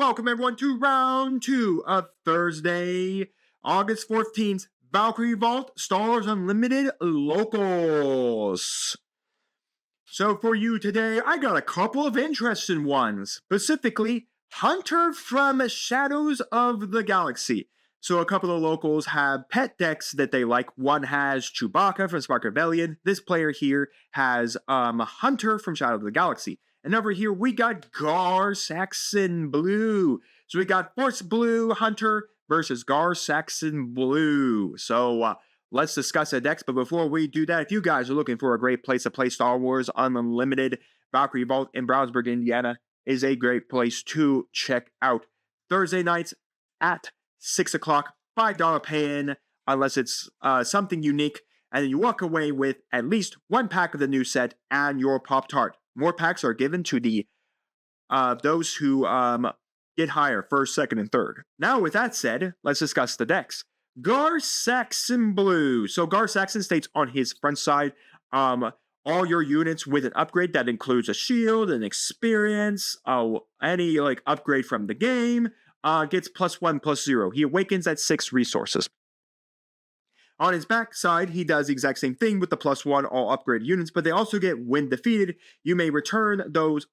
welcome everyone to round 2 of Thursday, August 14th, Valkyrie Vault, Star Wars Unlimited Locals. So for you today, I got a couple of interesting ones, specifically Hunter from Shadows of the Galaxy. So a couple of locals have pet decks that they like. One has Chewbacca from Spark Rebellion. This player here has Hunter from Shadow of the Galaxy. And over here, we got Gar Blue. So we got Force Blue Hunter versus Gar Blue. So let's discuss the decks. But before we do that, if you guys are looking for a great place to play Star Wars Unlimited, Valkyrie Vault in Brownsburg, Indiana is a great place to check out. Thursday nights at 6 o'clock, $5 pay-in, unless it's something unique. And then you walk away with at least one pack of the new set and your Pop-Tart. More packs are given to the those who get higher, first, second, and third. Now, with that said, let's discuss the decks. Gar Blue. So Gar states on his front side, all your units with an upgrade that includes a shield, an experience, any upgrade from the game, gets +1/+0. He awakens at 6 resources. On his back side, he does the exact same thing with the +1 all upgraded units, but they also get when defeated. You may return those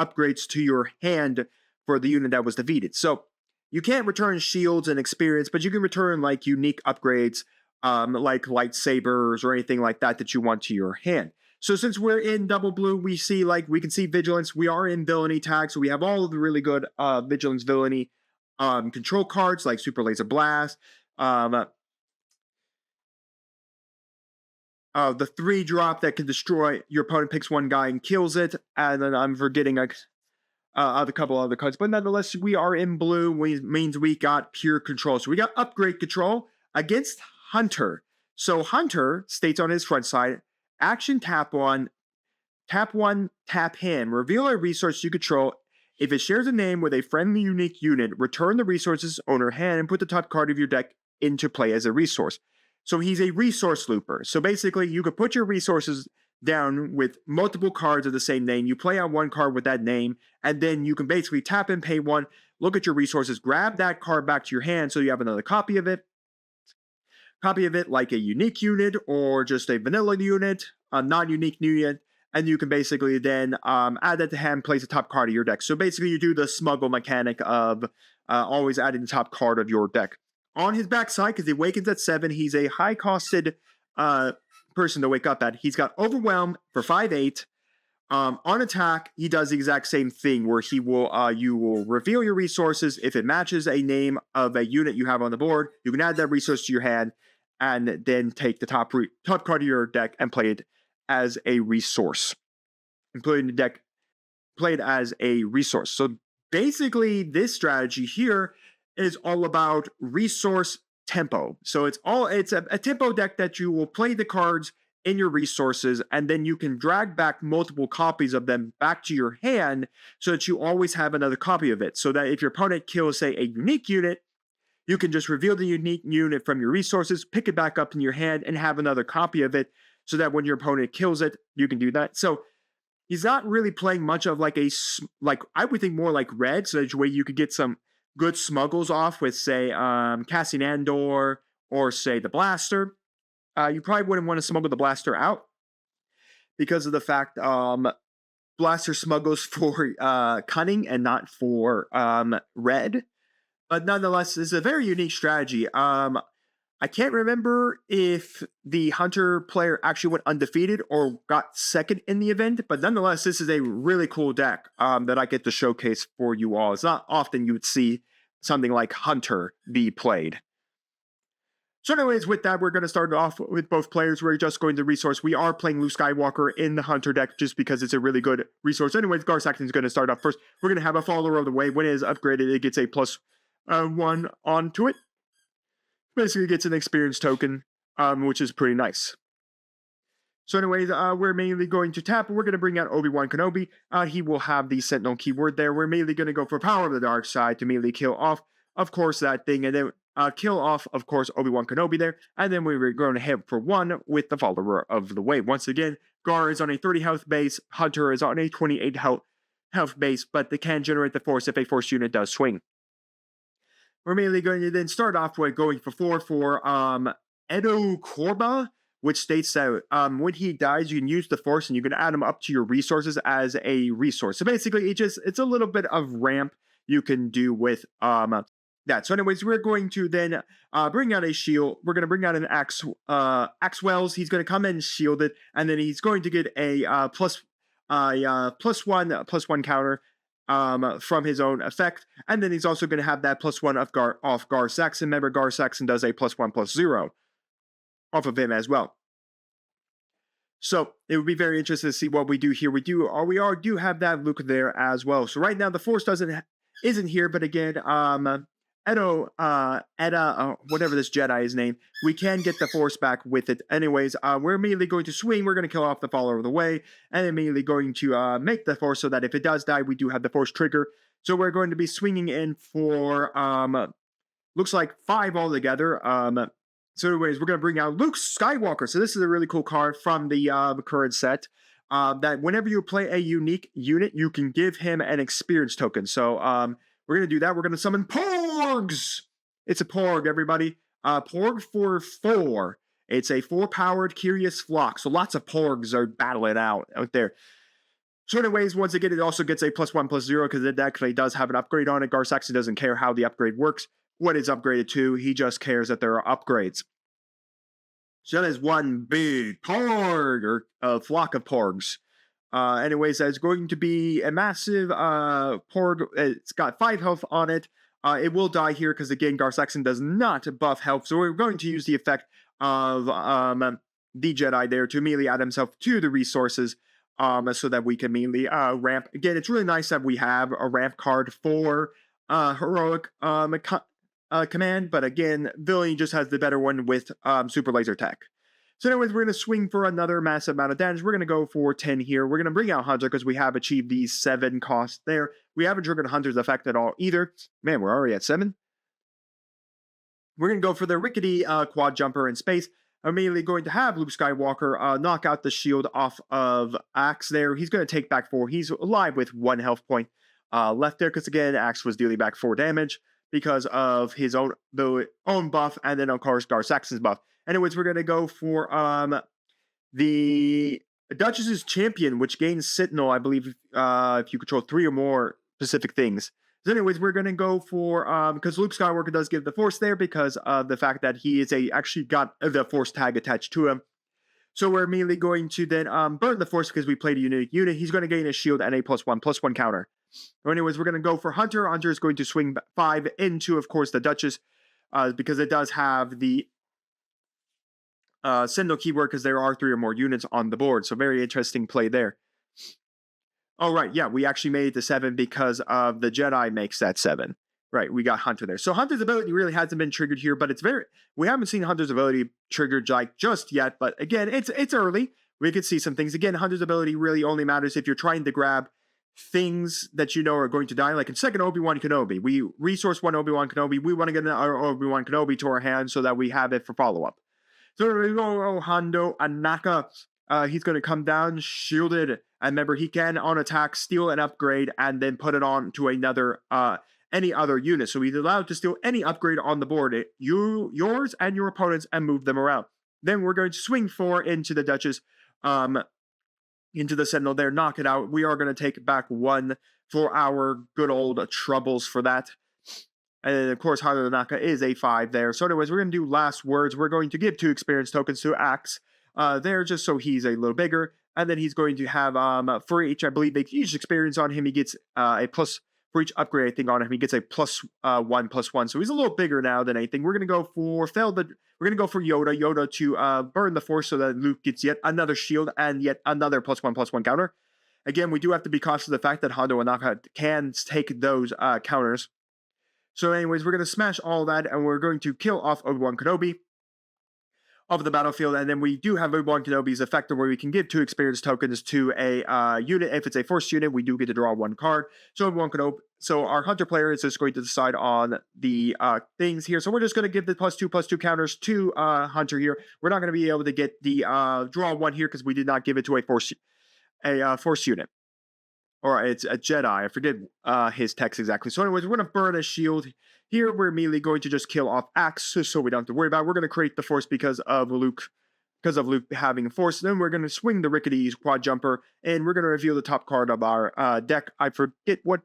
upgrades to your hand for the unit that was defeated. So you can't return shields and experience, but you can return unique upgrades, like lightsabers or anything like that that you want to your hand. So since we're in double blue, we see we can see vigilance. We are in villainy tag, so we have all of the really good vigilance villainy control cards like Super Laser Blast. The 3-drop that can destroy your opponent picks one guy and kills it, and then I'm forgetting a couple other cards, but nonetheless, we are in blue, which means we got pure control. So we got upgrade control against Hunter. So Hunter states on his front side, action tap one, tap him, reveal a resource you control. If it shares a name with a friendly unique unit, return the resource's owner hand and put the top card of your deck into play as a resource. So he's a resource looper. So basically, you could put your resources down with multiple cards of the same name. You play out one card with that name, and then you can basically tap and pay one, look at your resources, grab that card back to your hand so you have another copy of it. Copy of it like a unique unit or just a vanilla unit, a non-unique unit, and you can basically then add that to hand, place the top card of your deck. So basically, you do the smuggle mechanic of always adding the top card of your deck. On his backside, because he awakens at 7, he's a high-costed person to wake up at. He's got Overwhelm for 5/8. On attack, he does the exact same thing, where he will you will reveal your resources. If it matches a name of a unit you have on the board, you can add that resource to your hand, and then take the top card of your deck and play it as a resource. Including the deck played as a resource. So basically, this strategy here is all about resource tempo. So it's a tempo deck that you will play the cards in your resources, and then you can drag back multiple copies of them back to your hand so that you always have another copy of it. So that if your opponent kills, say, a unique unit, you can just reveal the unique unit from your resources, pick it back up in your hand, and have another copy of it so that when your opponent kills it, you can do that. So he's not really playing much of I would think more like red, so that way you could get some good smuggles off with, say, Cassian Andor or, say, the Blaster. You probably wouldn't want to smuggle the Blaster out because of the fact Blaster smuggles for cunning and not for red. But nonetheless, it's a very unique strategy. I can't remember if the Hunter player actually went undefeated or got second in the event, but nonetheless, this is a really cool deck that I get to showcase for you all. It's not often you would see something like Hunter be played. So anyways, with that, we're going to start off with both players. We're just going to resource. We are playing Luke Skywalker in the Hunter deck just because it's a really good resource. Anyways, Gar is going to start off first. We're going to have a follower of the way. When it is upgraded, it gets a +1 onto it. Basically gets an experience token, which is pretty nice. So anyways, we're mainly going to tap. We're going to bring out Obi-Wan Kenobi. He will have the Sentinel keyword there. We're mainly going to go for Power of the Dark Side to immediately kill off, of course, that thing. And then kill off, of course, Obi-Wan Kenobi there. And then we were going to hit for 1 with the Follower of the Way. Once again, Gar is on a 30 health base. Hunter is on a 28 health health base, but they can generate the force if a force unit does swing. We're immediately going to then start off with going for 4 for 𝐒𝐎𝐍𝐿, which states that when he dies, you can use the force and you can add him up to your resources as a resource. So basically, it's a little bit of ramp you can do with that. So anyways, we're going to then bring out a shield. We're going to bring out an 𝐒𝐎𝐍𝐿. He's going to come in shielded, and then he's going to get a +1 counter from his own effect, and then he's also going to have that +1 off Gar Saxon. Remember, Gar Saxon does a +1/+0 off of him as well. So it would be very interesting to see what we do here. We do have that Luke there as well. So right now the force isn't here, but again, Edda, whatever this Jedi is named, we can get the force back with it. Anyways, we're immediately going to swing. We're going to kill off the follower of the way, and immediately going to make the force so that if it does die, we do have the force trigger. So we're going to be swinging in for looks like 5 altogether. So anyways, we're going to bring out Luke Skywalker. So this is a really cool card from the current set. That whenever you play a unique unit, you can give him an experience token. So we're going to do that. We're going to summon Porgs. It's a Porg, everybody. Porg for 4. It's a 4-powered Curious Flock. So lots of Porgs are battling out there. So anyways, once again, it also gets a +1/+0 because it actually does have an upgrade on it. Gar Saxon doesn't care how the upgrade works, what it's upgraded to. He just cares that there are upgrades. So that is one big Porg, or a flock of Porgs. Anyways, that's going to be a massive Porg. It's got 5 health on it. It will die here because, again, Gar Saxon does not buff health. So we're going to use the effect of the Jedi there to immediately add himself to the resources so that we can immediately ramp. Again, it's really nice that we have a ramp card for heroic command, but again, Villainy just has the better one with super laser tech. So anyways, we're going to swing for another massive amount of damage. We're going to go for 10 here. We're going to bring out Hunter because we have achieved these 7 costs there. We haven't triggered Hunter's effect at all either. Man, we're already at 7. We're going to go for the rickety quad jumper in space. I'm immediately going to have Luke Skywalker knock out the shield off of Axe there. He's going to take back 4. He's alive with 1 health point left there because, again, Axe was dealing back 4 damage because of his own buff, and then, of course, Gar Saxon's buff. Anyways, we're going to go for the Duchess's Champion, which gains Sentinel, I believe, if you control 3 or more specific things. So anyways, we're going to go for, because Luke Skywalker does give the Force there because of the fact that he is actually got the Force tag attached to him. So we're immediately going to then burn the Force because we played a unique unit. He's going to gain a shield and a +1/+1 counter. So anyways, we're going to go for Hunter. Hunter is going to swing 5 into, of course, the Duchess because it does have the Sentinel keyword because there are 3 or more units on the board. So very interesting play there. Oh, right. Yeah, we actually made it to 7 because of the Jedi makes that 7. Right, we got Hunter there. So Hunter's ability really hasn't been triggered here, but we haven't seen Hunter's ability triggered like just yet. But again, it's early. We could see some things. Again, Hunter's ability really only matters if you're trying to grab things that you know are going to die. Like in second Obi-Wan Kenobi, we resource 1 Obi-Wan Kenobi. We want to get our Obi-Wan Kenobi to our hand so that we have it for follow-up. So we go Hondo Anaka. He's going to come down shielded, and remember, he can on attack steal an upgrade and then put it on to another any other unit. So he's allowed to steal any upgrade on the board, yours and your opponent's, and move them around. Then we're going to swing 4 into the Duchess, into the Sentinel there, knock it out. We are going to take back 1 for our good old troubles for that. And then, of course, Haru Naka is a 5 there. So anyways, we're going to do last words. We're going to give 2 experience tokens to Axe there, just so he's a little bigger. And then he's going to have, for each, I believe, each experience on him, he gets a plus, for each upgrade, I think, on him, he gets a +1/+1. So he's a little bigger now than anything. We're going to go for Yoda to burn the Force so that Luke gets yet another shield and yet another +1/+1 counter. Again, we do have to be cautious of the fact that Hondo Anaka can take those counters. So anyways, we're going to smash all that, and we're going to kill off Obi-Wan Kenobi of the battlefield. And then we do have Obi-Wan Kenobi's effect where we can give 2 experience tokens to a unit. If it's a Force unit, we do get to draw 1 card. So Obi-Wan Kenobi. So our Hunter player is just going to decide on the things here. So we're just going to give the +2/+2 counters to Hunter here. We're not going to be able to get the draw 1 here because we did not give it to a Force unit. or it's a Jedi. I forget his text exactly. So anyways, we're going to burn a shield. Here, we're immediately going to just kill off Axe, so we don't have to worry about it. We're going to create the Force because of Luke having a Force. Then we're going to swing the Rickety Quad Jumper, and we're going to reveal the top card of our deck. I forget what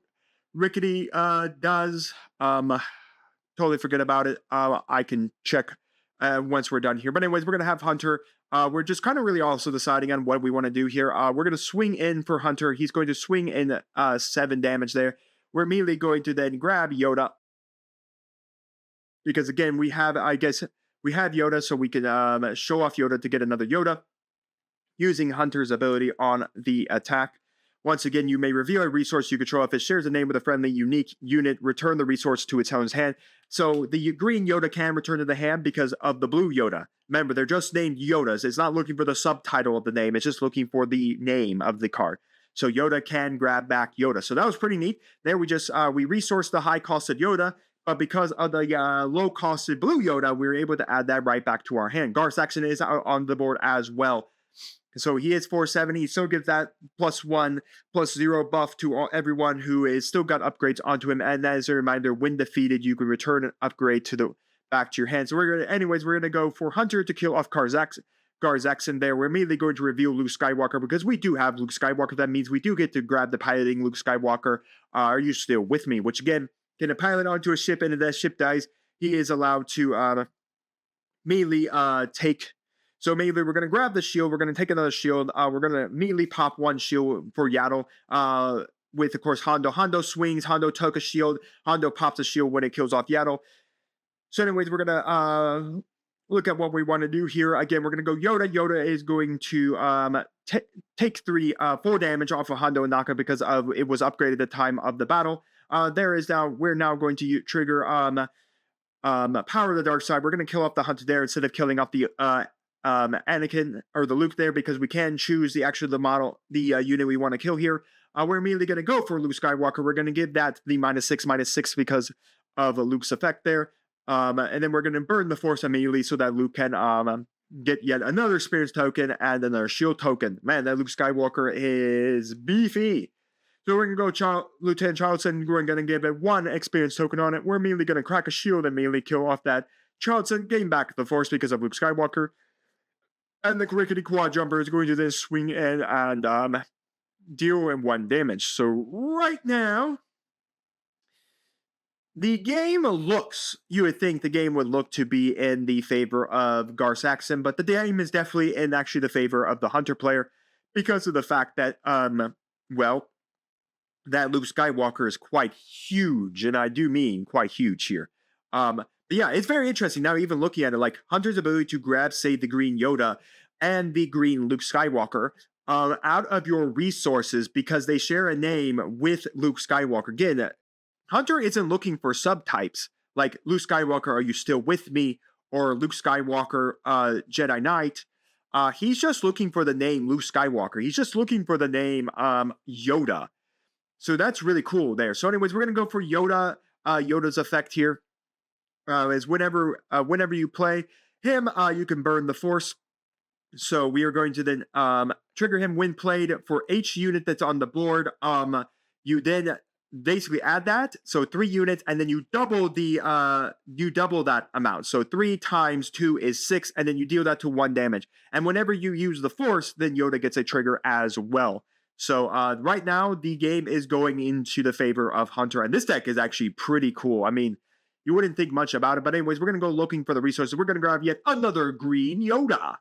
Rickety does. Totally forget about it. I can check once we're done here. But anyways, we're going to have Hunter. We're just kind of really also deciding on what we want to do here. We're going to swing in for Hunter. He's going to swing in 7 damage there. We're immediately going to then grab Yoda. Because again, we have Yoda, so we can show off Yoda to get another Yoda. Using Hunter's ability on the attack. Once again, you may reveal a resource you control. If it shares a name with a friendly unique unit, return the resource to its owner's hand. So the green Yoda can return to the hand because of the blue Yoda. Remember, they're just named Yodas. It's not looking for the subtitle of the name. It's just looking for the name of the card. So Yoda can grab back Yoda. So that was pretty neat. There we just, we resourced the high-costed Yoda, but because of the low-costed blue Yoda, we were able to add that right back to our hand. 𝐒𝐍𝐍𝐄𝐒 is on the board as well. So he is 470. He still gives that +1/+0 buff to everyone who is still got upgrades onto him. And as a reminder, when defeated, you can return an upgrade to back to your hand. So we're gonna go for Hunter to kill off Gar blue there. We're immediately going to reveal Luke Skywalker because we do have Luke Skywalker. That means we do get to grab the piloting Luke Skywalker. Are you still with me? Which again, can a pilot onto a ship, and if that ship dies, he is allowed to immediately take. So immediately we're going to grab the shield. We're going to take another shield. We're going to immediately pop 1 shield for Yaddle. With, of course, Hondo. Hondo swings. Hondo took a shield. Hondo pops a shield when it kills off Yaddle. So anyways, we're going to look at what we want to do here. Again, we're going to go Yoda. Yoda is going to take 4 damage off of Hondo and Naka because it was upgraded at the time of the battle. We're now going to trigger Power of the Dark Side. We're going to kill off the Hunter there instead of killing off the Anakin or the Luke there because we can choose the unit we want to kill here. We're immediately going to go for Luke Skywalker. We're going to give that the -6/-6 because of Luke's effect there. And then we're going to burn the Force immediately so that Luke can get yet another experience token and another shield token. Man, that Luke Skywalker is beefy. So we're going to go Lieutenant Charleston. We're going to give it 1 experience token on it. We're immediately going to crack a shield and immediately kill off that Charleston, gain back the Force because of Luke Skywalker. And the Rickety Quad Jumper is going to then swing in and deal in 1 damage. So right now, the game looks, you would think the game would look to be in the favor of Gar blue, but the game is definitely in actually the favor of the Hunter player because of the fact that, that Luke Skywalker is quite huge, and I do mean quite huge here. But yeah, it's very interesting now even looking at it, like Hunter's ability to grab, say, the green Yoda and the green Luke Skywalker out of your resources because they share a name with Luke Skywalker. Again, Hunter isn't looking for subtypes like Luke Skywalker, are you still with me? Or Luke Skywalker, Jedi Knight. He's just looking for the name Luke Skywalker. He's just looking for the name Yoda. So that's really cool there. So anyways, we're going to go for Yoda. Yoda's effect here is whenever you play him, you can burn the Force. So we are going to then trigger him when played for each unit that's on the board. You then basically add that, so 3 units, and then you double that amount. So 3 times 2 is 6, and then you deal that to 1 damage. And whenever you use the Force, then Yoda gets a trigger as well. So right now, the game is going into the favor of Hunter, and this deck is actually pretty cool. I mean, you wouldn't think much about it, but anyways, we're going to go looking for the resources. We're going to grab yet another green Yoda,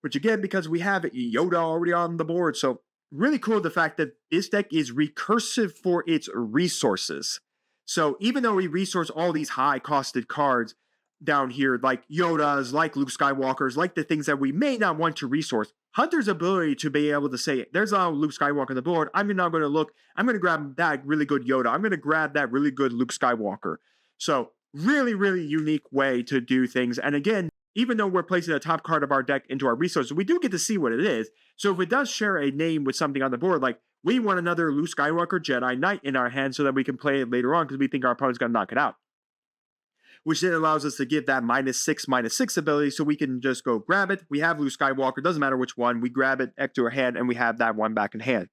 which again, because we have Yoda already on the board, so really cool the fact that this deck is recursive for its resources. So even though we resource all these high-costed cards down here, like Yodas, like Luke Skywalkers, like the things that we may not want to resource, Hunter's ability to be able to say, there's a Luke Skywalker on the board, I'm now going to look, I'm going to grab that really good Yoda, I'm going to grab that really good Luke Skywalker. So really, really unique way to do things. And again, even though we're placing the top card of our deck into our resources, we do get to see what it is. So if it does share a name with something on the board, like we want another Luke Skywalker Jedi Knight in our hand so that we can play it later on because we think our opponent's going to knock it out. Which then allows us to give that -6/-6 ability so we can just go grab it. We have Luke Skywalker, doesn't matter which one. We grab it, X to our hand, and we have that one back in hand.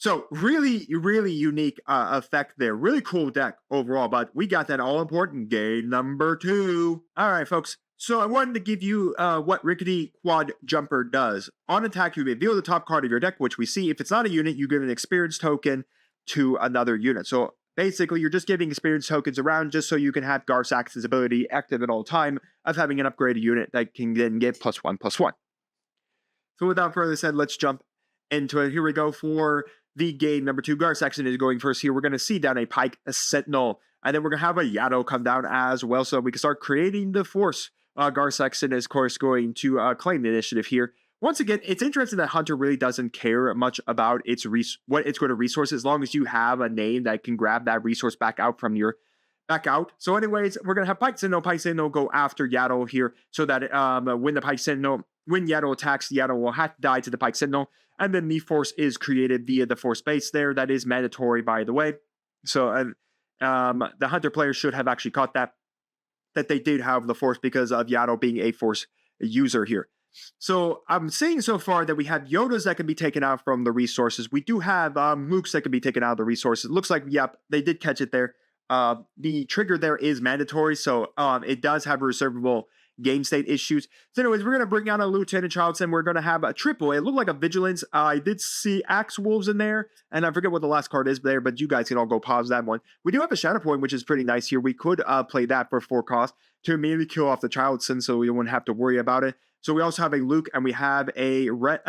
So really, really unique effect there. Really cool deck overall, but we got that all important game number 2. All right, folks. So I wanted to give you what Rickety Quad Jumper does. On attack, you reveal the top card of your deck, which we see. If it's not a unit, you give an experience token to another unit. So basically, you're just giving experience tokens around just so you can have 𝐒𝐓𝐿's ability active at all time of having an upgraded unit that can then get +1/+1. So without further said, let's jump into it. Here we go for the game number 2. 𝐒𝐓𝐿 is going first here. We're going to see down a Pike, a Sentinel, and then we're going to have a Yato come down as well, so we can start creating the force. 𝐒𝐓𝐿 is, of course, going to claim the initiative here. Once again, it's interesting that Hunter really doesn't care much about what it's going to resource, as long as you have a name that can grab that resource back out from your So anyways, we're going to have Pike Sentinel go after Yato here, so that when Yato attacks, Yato will have to die to the Pike Sentinel, and then the force is created via the force base there. That is mandatory, by the way. So the Hunter players should have actually caught that they did have the force because of Yato being a force user here. So I'm seeing so far that we have Yodas that can be taken out from the resources. We do have Mooks that can be taken out of the resources. Looks like, yep, they did catch it there. The trigger there is mandatory, so it does have reservable game state issues. So anyways, we're going to bring out a Lieutenant Charleston. We're going to have a triple. It looked like a Vigilance. I did see Axe Wolves in there, and I forget what the last card is there, but you guys can all go pause that one. We do have a Shadow Point, which is pretty nice here. We could play that for 4 cost to immediately kill off the Charleston, so we wouldn't have to worry about it. So we also have a Luke, and we have a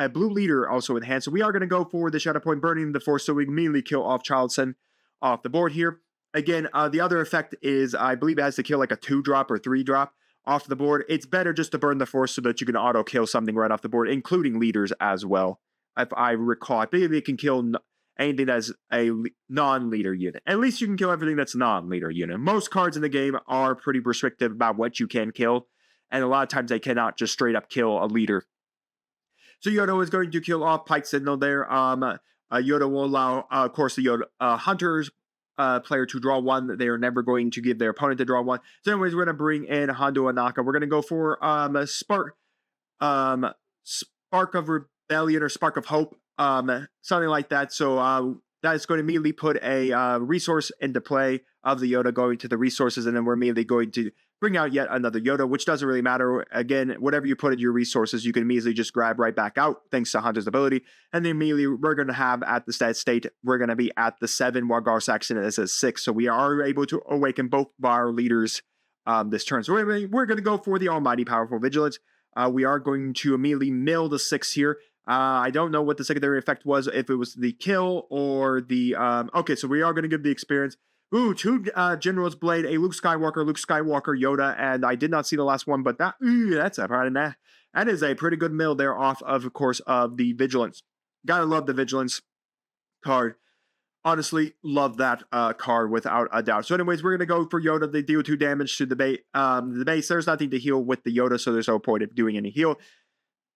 blue leader also in hand. So we are going to go for the Shadow Point, burning the force, so we immediately kill off Charleston off the board here. Again, the other effect is, I believe it has to kill like a 2-drop or 3-drop off the board. It's better just to burn the force so that you can auto-kill something right off the board, including leaders as well. If I recall, I believe it can kill anything that's a non-leader unit. At least you can kill everything that's non-leader unit. Most cards in the game are pretty restrictive about what you can kill, and a lot of times they cannot just straight up kill a leader. So Yoda is going to kill off Pike Sentinel there. Yoda will allow, of course, the Yoda Hunters player to draw 1. They are never going to give their opponent to draw 1. So anyways, we're going to bring in Hondo Anaka. We're going to go for a Spark of Rebellion or Spark of Hope, something like that. So that is going to immediately put a resource into play of the Yoda going to the resources, and then we're immediately going to bring out yet another Yoda, which doesn't really matter. Again, whatever you put in your resources, you can immediately just grab right back out, thanks to Hunter's ability. And then immediately we're going to have at the state, we're going to be at the 7, while 𝐒𝐓𝐿 is at 6. So we are able to awaken both of our leaders this turn. So we're going to go for the almighty powerful Vigilance. We are going to immediately mill the 6 here. I don't know what the secondary effect was, if it was the kill or the... okay, so we are going to give the experience. Ooh, 2 General's Blade, a Luke Skywalker, Yoda, and I did not see the last one, but that's a part of that. That is a pretty good mill there off of course, of the Vigilance. Gotta love the Vigilance card. Honestly, love that card without a doubt. So anyways, we're going to go for Yoda. They deal 2 damage to the base. There's nothing to heal with the Yoda, so there's no point of doing any heal.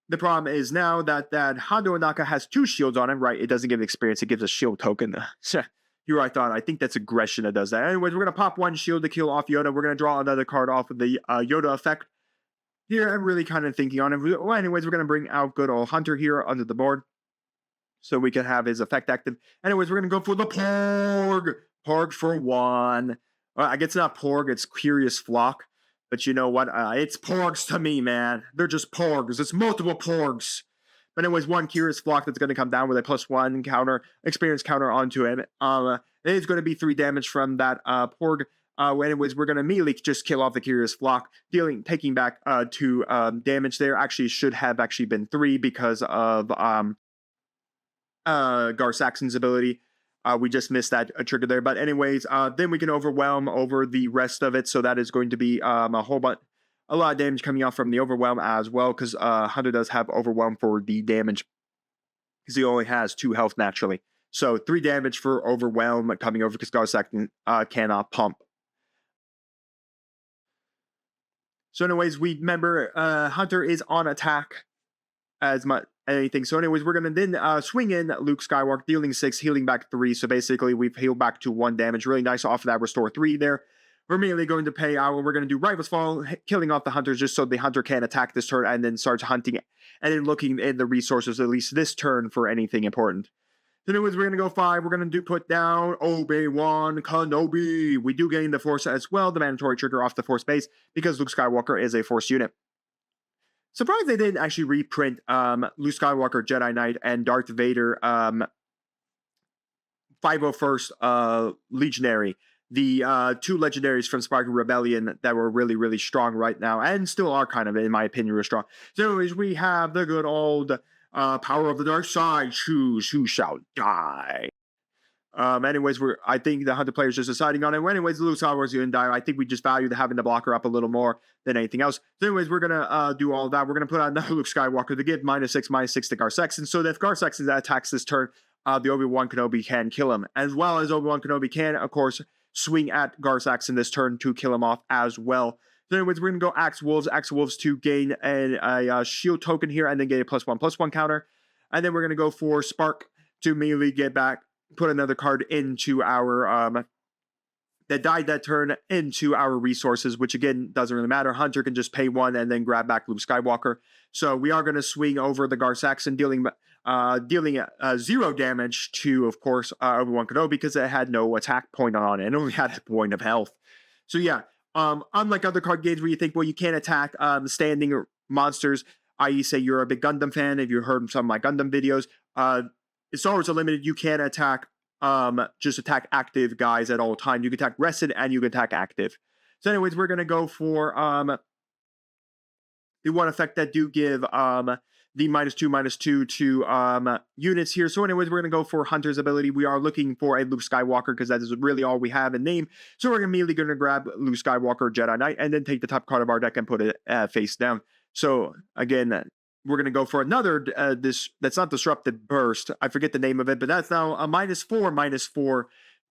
The problem is now that Hondo Anaka has 2 shields on him, right? It doesn't give experience, it gives a shield token. Here I thought, I think that's aggression that does that. Anyways, we're going to pop 1 shield to kill off Yoda. We're going to draw another card off of the Yoda effect. Here, I'm really kind of thinking on it. Well, anyways, we're going to bring out good old Hunter here under the board, so we can have his effect active. Anyways, we're going to go for the Porg. Porg for 1. I guess it's not Porg, it's Curious Flock. But you know what? It's Porgs to me, man. They're just Porgs. It's multiple Porgs. But anyways, 1 Curious Flock that's going to come down with a +1 counter, experience counter onto him. It is going to be 3 damage from that Porg. Anyways, we're going to immediately just kill off the Curious Flock, taking back 2 damage there. Actually, should have actually been 3 because of 𝐒𝐓𝐿's ability. We just missed that trigger there. But anyways, then we can overwhelm over the rest of it. So that is going to be a lot of damage coming off from the overwhelm as well, because Hunter does have overwhelm for the damage, because he only has 2 health naturally. So 3 damage for overwhelm coming over, because 𝐒𝐓𝐿 cannot pump. So anyways, we remember Hunter is on attack as much anything. So anyways, we're going to then swing in Luke Skywalker, dealing 6, healing back 3. So basically, we've healed back to 1 damage. Really nice off of that restore 3 there. We're immediately going to pay out. We're going to do Rival's Fall, killing off the Hunters just so the Hunter can attack this turn and then starts hunting and then looking in the resources, at least this turn, for anything important. So anyways, we're going to go 5. We're going to put down Obi-Wan Kenobi. We do gain the Force as well, the mandatory trigger off the Force base, because Luke Skywalker is a Force unit. Surprised they didn't actually reprint Luke Skywalker, Jedi Knight, and Darth Vader 501st Legionary. The 2 legendaries from Spartan Rebellion that were really, really strong right now, and still are kind of, in my opinion, real strong. So anyways, we have the good old Power of the Dark Side, choose who shall die. Anyways, I think the Hunter players just deciding on it. Anyways, Luke Skywalker's going to die. I think we just value having the blocker up a little more than anything else. So anyways, we're going to do all of that. We're going to put out another Luke Skywalker to give -6/-6 to Gar Saxon, so that if Gar Saxon attacks this turn, the Obi-Wan Kenobi can kill him. As well as Obi-Wan Kenobi can, of course, swing at Gar Saxon this turn to kill him off as well. So anyways, we're going to go Axe Wolves to gain a shield token here, and then get a +1/+1 counter. And then we're going to go for Spark to immediately get back, put another card into our, that died that turn, into our resources, which again, doesn't really matter. Hunter can just pay 1 and then grab back Luke Skywalker. So we are going to swing over the Gar Saxon, dealing 0 damage to, of course, Obi-Wan Kenobi, because it had no attack point on it. It only had a point of health. So yeah, unlike other card games where you think, well, you can't attack standing monsters, i.e. say you're a big Gundam fan, if you heard some of my Gundam videos, Star Wars Unlimited, you can attack, just attack active guys at all time. You can attack rested and you can attack active. So anyways, we're going to go for the one effect that do give the -2/-2 to units here. So anyways, we're going to go for Hunter's ability. We are looking for a Luke Skywalker, because that is really all we have in name. So we're immediately going to grab Luke Skywalker, Jedi Knight, and then take the top card of our deck and put it face down. So again, we're going to go for another, that's not Disrupted Burst. I forget the name of it, but that's now a -4/-4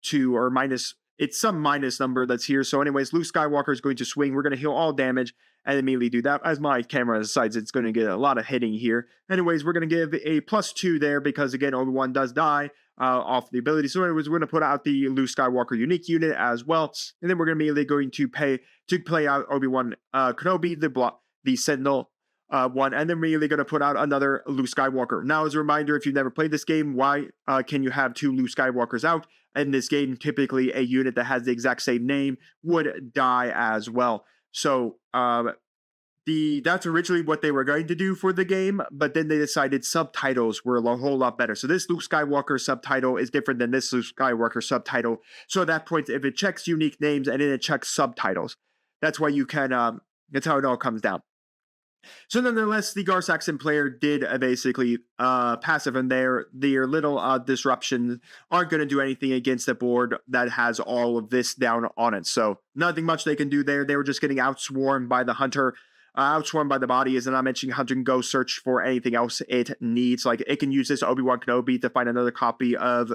to, or minus, it's some minus number that's here. So anyways, Luke Skywalker is going to swing. We're going to heal all damage and immediately do that. As my camera decides it's going to get a lot of hitting here. Anyways, we're going to give a +2 there, because again, Obi-Wan does die off the ability. So anyways, we're going to put out the Luke Skywalker unique unit as well. And then we're going to immediately going to play out Obi-Wan Kenobi, the Sentinel one, and then immediately going to put out another Luke Skywalker. Now, as a reminder, if you've never played this game, why can you have 2 Luke Skywalkers out? In this game, typically a unit that has the exact same name would die as well. So that's originally what they were going to do for the game, but then they decided subtitles were a whole lot better. So this Luke Skywalker subtitle is different than this Luke Skywalker subtitle. So at that point, if it checks unique names and then it checks subtitles, that's why you can, that's how it all comes down. So nonetheless, the Gar Saxon player did basically passive, and their little disruptions aren't going to do anything against the board that has all of this down on it. So nothing much they can do there. They were just getting outswarmed by the Hunter, outswarmed by the bodies, and I'm mentioning Hunter can go search for anything else it needs. Like, it can use this Obi-Wan Kenobi to find another copy of,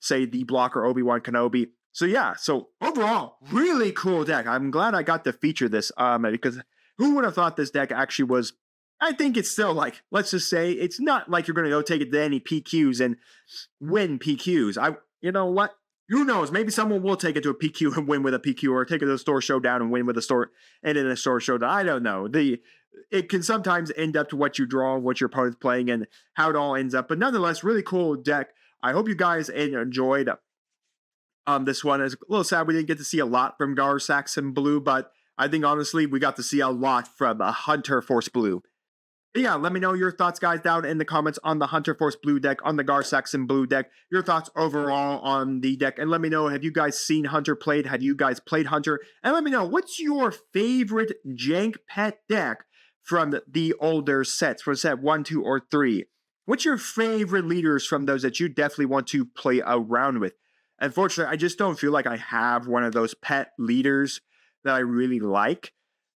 say, the blocker Obi-Wan Kenobi. So yeah, so overall, really cool deck. I'm glad I got to feature this, because who would have thought this deck actually was, I think it's still like, let's just say, it's not like you're going to go take it to any PQs and win PQs. You know what? Who knows? Maybe someone will take it to a PQ and win with a PQ, or take it to a store showdown and win with a store, and in a store showdown. I don't know. It can sometimes end up to what you draw, what your opponent's playing, and how it all ends up. But nonetheless, really cool deck. I hope you guys enjoyed this one. It's a little sad we didn't get to see a lot from Gar Saxon Blue, but I think, honestly, we got to see a lot from Hunter Force Blue. But yeah, let me know your thoughts, guys, down in the comments on the Hunter Force Blue deck, on the Gar Saxon Blue deck, your thoughts overall on the deck. And let me know, have you guys seen Hunter played? Have you guys played Hunter? And let me know, what's your favorite jank pet deck from the older sets, from set 1, 2, or 3? What's your favorite leaders from those that you definitely want to play around with? Unfortunately, I just don't feel like I have one of those pet leaders that I really like.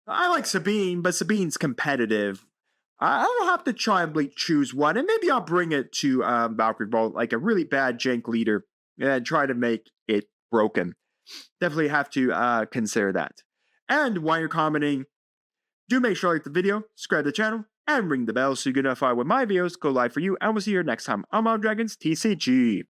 I like Sabine, but Sabine's competitive. I'll have to try and choose one, and maybe I'll bring it to Valkyrie Vault, like a really bad jank leader, and try to make it broken. Definitely have to consider that. And while you're commenting, do make sure to like the video, subscribe to the channel, and ring the bell so you get notified when my videos go live for you, and we'll see you next time on Mountain Dragons TCG.